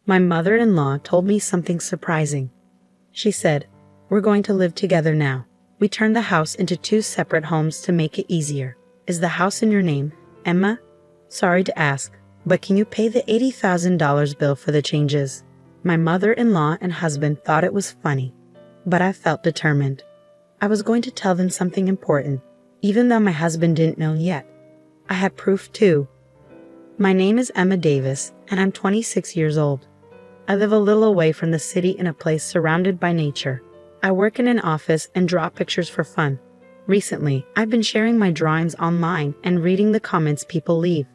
My mother-in-law told me something surprising. She said, "We're going to live together now. We turned the house into 2 separate homes to make it easier. Is the house in your name, Emma? Sorry to ask, but can you pay the $80,000 bill for the changes?" My mother-in-law and husband thought it was funny, but I felt determined. I was going to tell them something important, even though my husband didn't know yet. I had proof too. My name is Emma Davis, and I'm 26 years old. I live a little away from the city in a place surrounded by nature. I work in an office and draw pictures for fun. Recently, I've been sharing my drawings online and reading the comments people leave.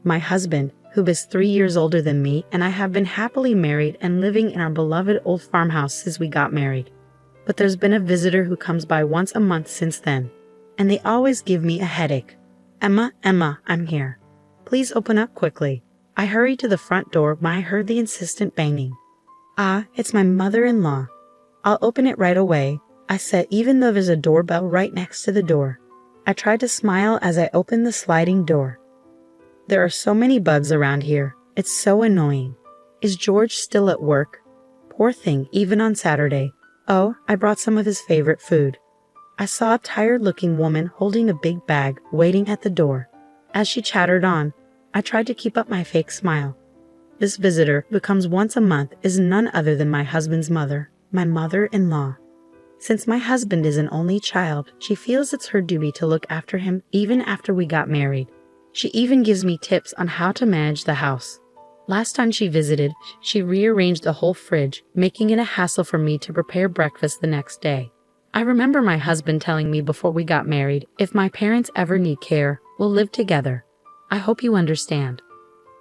My husband, who is 3 years older than me, and I have been happily married and living in our beloved old farmhouse since we got married. But there's been a visitor who comes by once a month since then, and they always give me a headache. "Emma, Emma, I'm here. Please open up quickly." I hurried to the front door when I heard the insistent banging. "Ah, it's my mother-in-law. I'll open it right away," I said, even though there's a doorbell right next to the door. I tried to smile as I opened the sliding door. There are so many bugs around here. It's so annoying. Is George still at work? Poor thing, even on Saturday. Oh, I brought some of his favorite food. I saw a tired-looking woman holding a big bag waiting at the door. As she chattered on, I tried to keep up my fake smile. This visitor, who comes once a month, is none other than my husband's mother, my mother-in-law. Since my husband is an only child, she feels it's her duty to look after him even after we got married. She even gives me tips on how to manage the house. Last time she visited, she rearranged the whole fridge, making it a hassle for me to prepare breakfast the next day. I remember my husband telling me before we got married, if my parents ever need care, we'll live together. I hope you understand.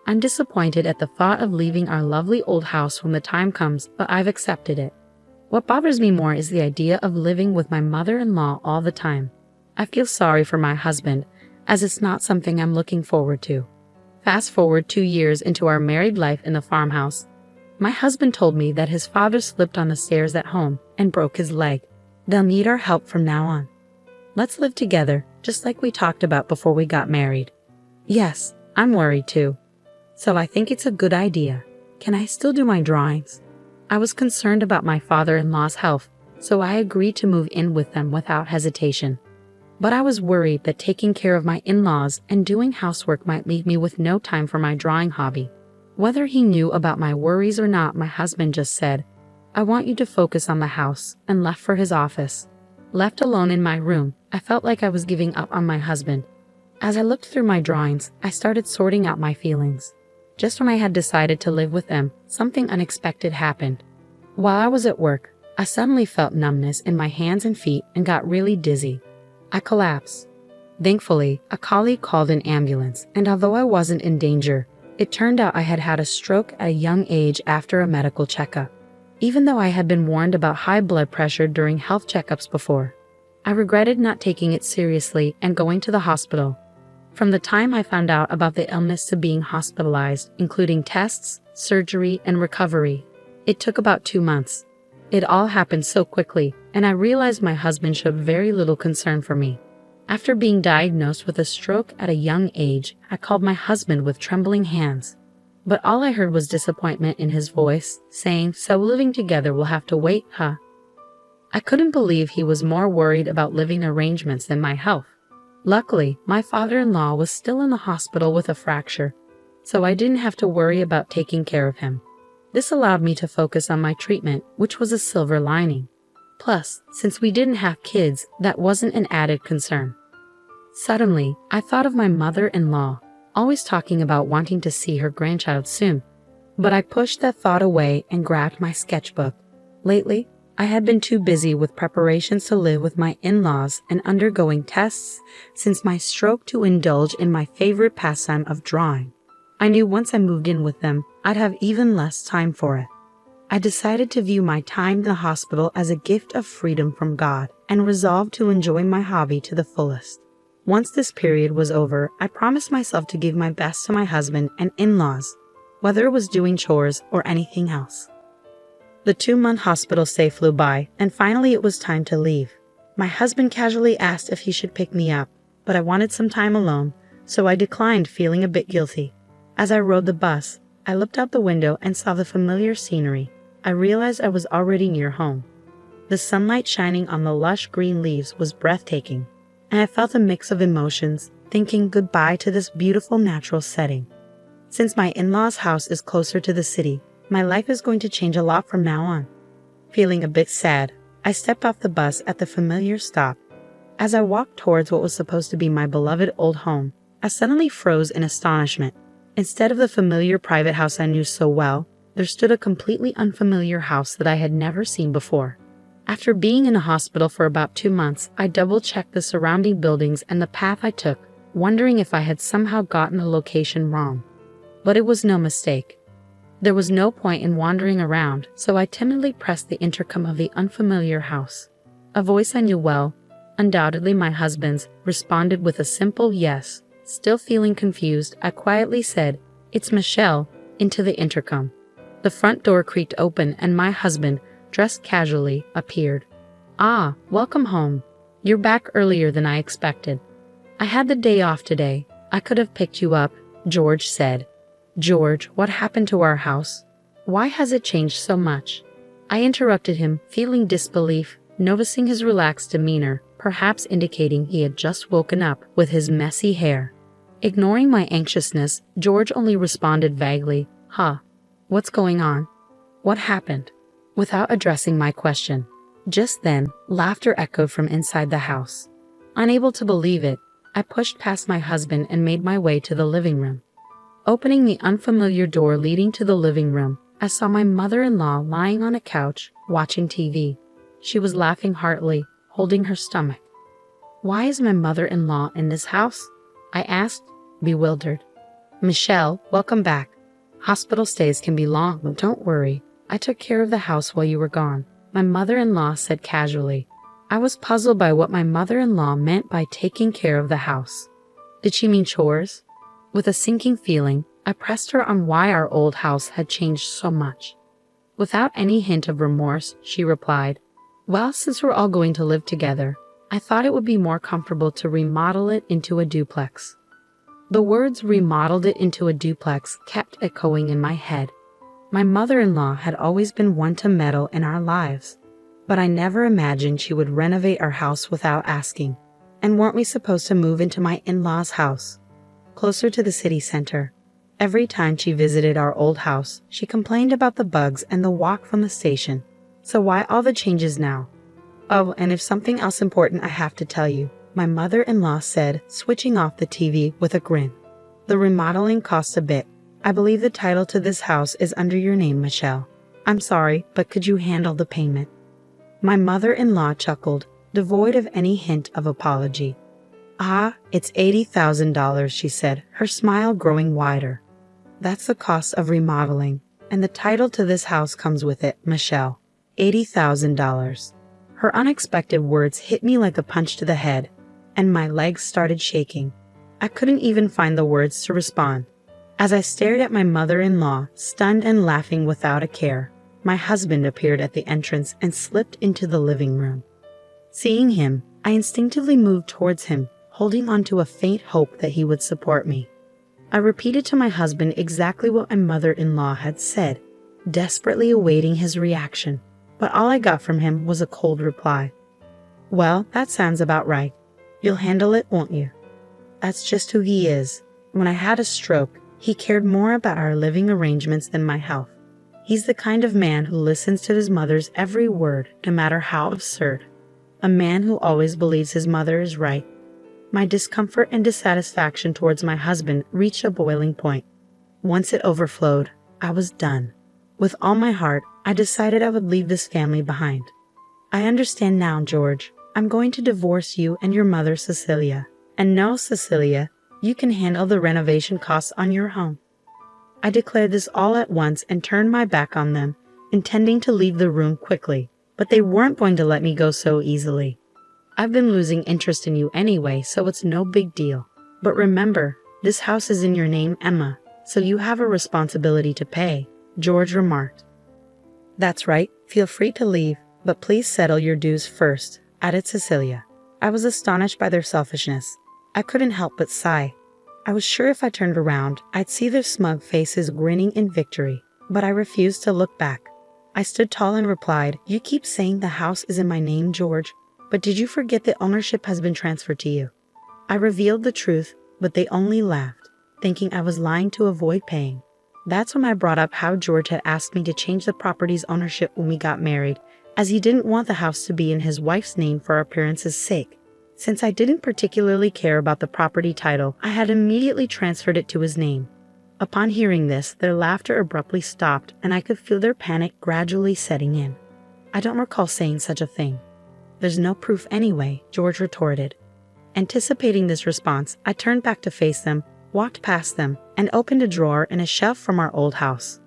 I'm disappointed at the thought of leaving our lovely old house when the time comes, but I've accepted it. What bothers me more is the idea of living with my mother-in-law all the time. I feel sorry for my husband, as it's not something I'm looking forward to. Fast forward 2 years into our married life in the farmhouse. My husband told me that his father slipped on the stairs at home and broke his leg. They'll need our help from now on. Let's live together, just like we talked about before we got married. Yes, I'm worried too. So I think it's a good idea. Can I still do my drawings? I was concerned about my father-in-law's health, so I agreed to move in with them without hesitation. But I was worried that taking care of my in-laws and doing housework might leave me with no time for my drawing hobby. Whether he knew about my worries or not, my husband just said, "I want you to focus on the house," and left for his office. Left alone in my room, I felt like I was giving up on my husband. As I looked through my drawings, I started sorting out my feelings. Just when I had decided to live with them, something unexpected happened. While I was at work, I suddenly felt numbness in my hands and feet and got really dizzy. I collapsed. Thankfully, a colleague called an ambulance, and although I wasn't in danger, it turned out I had had a stroke at a young age after a medical checkup. Even though I had been warned about high blood pressure during health checkups before, I regretted not taking it seriously and going to the hospital. From the time I found out about the illness to being hospitalized, including tests, surgery, and recovery, it took about 2 months. It all happened so quickly, and I realized my husband showed very little concern for me. After being diagnosed with a stroke at a young age, I called my husband with trembling hands. But all I heard was disappointment in his voice, saying, "So living together will have to wait, huh?" I couldn't believe he was more worried about living arrangements than my health. Luckily, my father-in-law was still in the hospital with a fracture, so I didn't have to worry about taking care of him. This allowed me to focus on my treatment, which was a silver lining. Plus, since we didn't have kids, that wasn't an added concern. Suddenly, I thought of my mother-in-law, always talking about wanting to see her grandchild soon. But I pushed that thought away and grabbed my sketchbook. Lately, I had been too busy with preparations to live with my in-laws and undergoing tests since my stroke to indulge in my favorite pastime of drawing. I knew once I moved in with them, I'd have even less time for it. I decided to view my time in the hospital as a gift of freedom from God and resolved to enjoy my hobby to the fullest. Once this period was over, I promised myself to give my best to my husband and in-laws, whether it was doing chores or anything else. The 2-month hospital stay flew by, and finally it was time to leave. My husband casually asked if he should pick me up, but I wanted some time alone, so I declined, feeling a bit guilty. As I rode the bus, I looked out the window and saw the familiar scenery. I realized I was already near home. The sunlight shining on the lush green leaves was breathtaking, and I felt a mix of emotions, thinking goodbye to this beautiful natural setting. Since my in-laws' house is closer to the city, my life is going to change a lot from now on. Feeling a bit sad, I stepped off the bus at the familiar stop. As I walked towards what was supposed to be my beloved old home, I suddenly froze in astonishment. Instead of the familiar private house I knew so well, there stood a completely unfamiliar house that I had never seen before. After being in a hospital for about 2 months, I double-checked the surrounding buildings and the path I took, wondering if I had somehow gotten the location wrong. But it was no mistake. There was no point in wandering around, so I timidly pressed the intercom of the unfamiliar house. A voice I knew well, undoubtedly my husband's, responded with a simple yes. Still feeling confused, I quietly said, "It's Michelle," into the intercom. The front door creaked open and my husband, dressed casually, appeared. "Ah, welcome home. You're back earlier than I expected." "I had the day off today. I could have picked you up," George said. "George, what happened to our house? Why has it changed so much?" I interrupted him, feeling disbelief, noticing his relaxed demeanor, perhaps indicating he had just woken up with his messy hair. Ignoring my anxiousness, George only responded vaguely, "Huh, what's going on? What happened?" without addressing my question. Just then, laughter echoed from inside the house. Unable to believe it, I pushed past my husband and made my way to the living room. Opening the unfamiliar door leading to the living room, I saw my mother-in-law lying on a couch, watching TV. She was laughing heartily, holding her stomach. "Why is my mother-in-law in this house?" I asked, bewildered. "Michelle, welcome back. Hospital stays can be long, but don't worry. I took care of the house while you were gone," my mother-in-law said casually. I was puzzled by what my mother-in-law meant by taking care of the house. Did she mean chores? With a sinking feeling, I pressed her on why our old house had changed so much. Without any hint of remorse, she replied, "Well, since we're all going to live together, I thought it would be more comfortable to remodel it into a duplex." The words "remodeled it into a duplex" kept echoing in my head. My mother-in-law had always been one to meddle in our lives, but I never imagined she would renovate our house without asking. And weren't we supposed to move into my in-laws' house, closer to the city center? Every time she visited our old house, she complained about the bugs and the walk from the station. So why all the changes now? "Oh, and if something else important I have to tell you," my mother-in-law said, switching off the TV with a grin. "The remodeling costs a bit. I believe the title to this house is under your name, Michelle. I'm sorry, but could you handle the payment?" My mother-in-law chuckled, devoid of any hint of apology. "Ah, it's $80,000, she said, her smile growing wider. "That's the cost of remodeling, and the title to this house comes with it, Michelle. $80,000. Her unexpected words hit me like a punch to the head, and my legs started shaking. I couldn't even find the words to respond. As I stared at my mother-in-law, stunned and laughing without a care, my husband appeared at the entrance and slipped into the living room. Seeing him, I instinctively moved towards him, holding on to a faint hope that he would support me. I repeated to my husband exactly what my mother-in-law had said, desperately awaiting his reaction, but all I got from him was a cold reply. "Well, that sounds about right. You'll handle it, won't you?" That's just who he is. When I had a stroke, he cared more about our living arrangements than my health. He's the kind of man who listens to his mother's every word, no matter how absurd. A man who always believes his mother is right. My discomfort and dissatisfaction towards my husband reached a boiling point. Once it overflowed, I was done. With all my heart, I decided I would leave this family behind. "I understand now, George. I'm going to divorce you and your mother, Cecilia. And no, Cecilia, you can handle the renovation costs on your home." I declared this all at once and turned my back on them, intending to leave the room quickly, but they weren't going to let me go so easily. "I've been losing interest in you anyway, so it's no big deal. But remember, this house is in your name, Emma, so you have a responsibility to pay," George remarked. "That's right, feel free to leave, but please settle your dues first," added Cecilia. I was astonished by their selfishness. I couldn't help but sigh. I was sure if I turned around, I'd see their smug faces grinning in victory, but I refused to look back. I stood tall and replied, "You keep saying the house is in my name, George, but did you forget that ownership has been transferred to you?" I revealed the truth, but they only laughed, thinking I was lying to avoid paying. That's when I brought up how George had asked me to change the property's ownership when we got married, as he didn't want the house to be in his wife's name for appearance's sake. Since I didn't particularly care about the property title, I had immediately transferred it to his name. Upon hearing this, their laughter abruptly stopped, and I could feel their panic gradually setting in. "I don't recall saying such a thing." "There's no proof anyway," George retorted. Anticipating this response, I turned back to face them, walked past them, and opened a drawer in a shelf from our old house.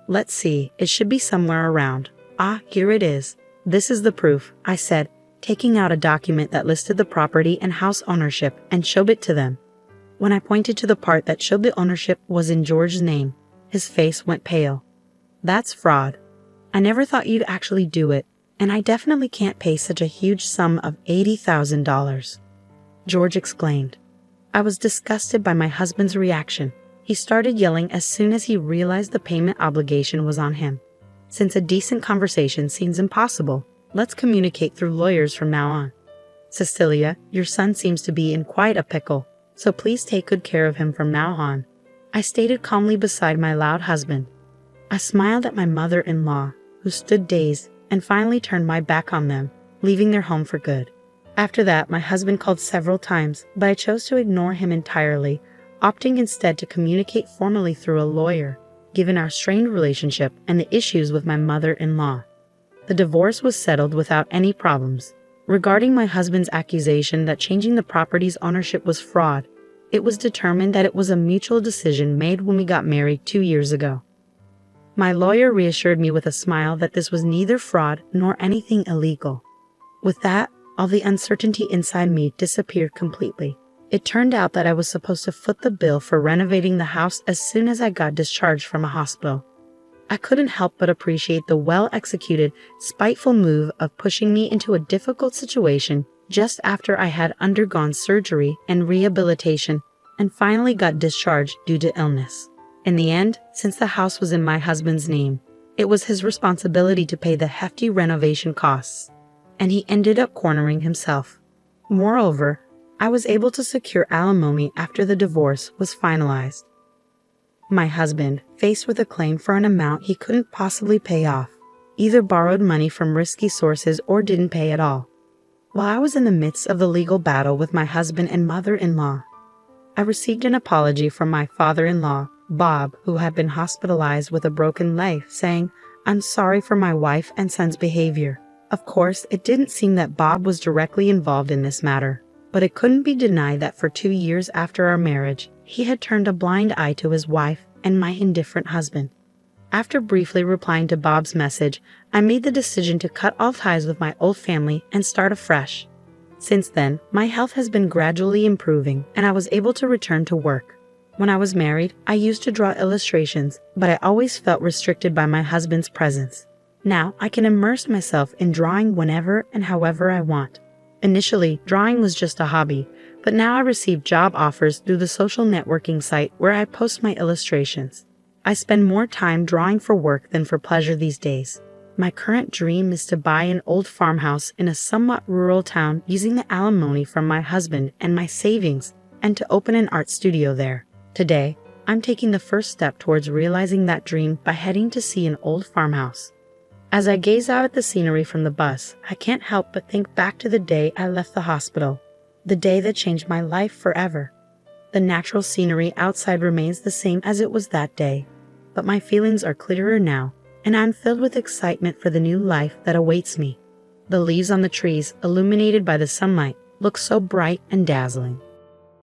"Let's see, it should be somewhere around. Ah, here it is. This is the proof," I said, taking out a document that listed the property and house ownership and showed it to them. When I pointed to the part that showed the ownership was in George's name, his face went pale. "That's fraud. I never thought you'd actually do it, and I definitely can't pay such a huge sum of $80,000. George exclaimed. I was disgusted by my husband's reaction. He started yelling as soon as he realized the payment obligation was on him. "Since a decent conversation seems impossible, let's communicate through lawyers from now on. Cecilia, your son seems to be in quite a pickle, so please take good care of him from now on," I stated calmly beside my loud husband. I smiled at my mother-in-law, who stood dazed, and finally turned my back on them, leaving their home for good. After that, my husband called several times, but I chose to ignore him entirely, opting instead to communicate formally through a lawyer, given our strained relationship and the issues with my mother-in-law. The divorce was settled without any problems. Regarding my husband's accusation that changing the property's ownership was fraud, it was determined that it was a mutual decision made when we got married 2 years ago. My lawyer reassured me with a smile that this was neither fraud nor anything illegal. With that, all the uncertainty inside me disappeared completely. It turned out that I was supposed to foot the bill for renovating the house as soon as I got discharged from a hospital. I couldn't help but appreciate the well-executed, spiteful move of pushing me into a difficult situation just after I had undergone surgery and rehabilitation and finally got discharged due to illness. In the end, since the house was in my husband's name, it was his responsibility to pay the hefty renovation costs, and he ended up cornering himself. Moreover, I was able to secure alimony after the divorce was finalized. My husband, faced with a claim for an amount he couldn't possibly pay off, either borrowed money from risky sources or didn't pay at all. While I was in the midst of the legal battle with my husband and mother-in-law, I received an apology from my father-in-law, Bob, who had been hospitalized with a broken leg, saying, "I'm sorry for my wife and son's behavior." Of course, it didn't seem that Bob was directly involved in this matter, but it couldn't be denied that for 2 years after our marriage, he had turned a blind eye to his wife and my indifferent husband. After briefly replying to Bob's message, I made the decision to cut all ties with my old family and start afresh. Since then, my health has been gradually improving, and I was able to return to work. When I was married, I used to draw illustrations, but I always felt restricted by my husband's presence. Now, I can immerse myself in drawing whenever and however I want. Initially, drawing was just a hobby, but now I receive job offers through the social networking site where I post my illustrations. I spend more time drawing for work than for pleasure these days. My current dream is to buy an old farmhouse in a somewhat rural town using the alimony from my husband and my savings, and to open an art studio there. Today, I'm taking the first step towards realizing that dream by heading to see an old farmhouse. As I gaze out at the scenery from the bus, I can't help but think back to the day I left the hospital, the day that changed my life forever. The natural scenery outside remains the same as it was that day, but my feelings are clearer now, and I'm filled with excitement for the new life that awaits me. The leaves on the trees, illuminated by the sunlight, look so bright and dazzling.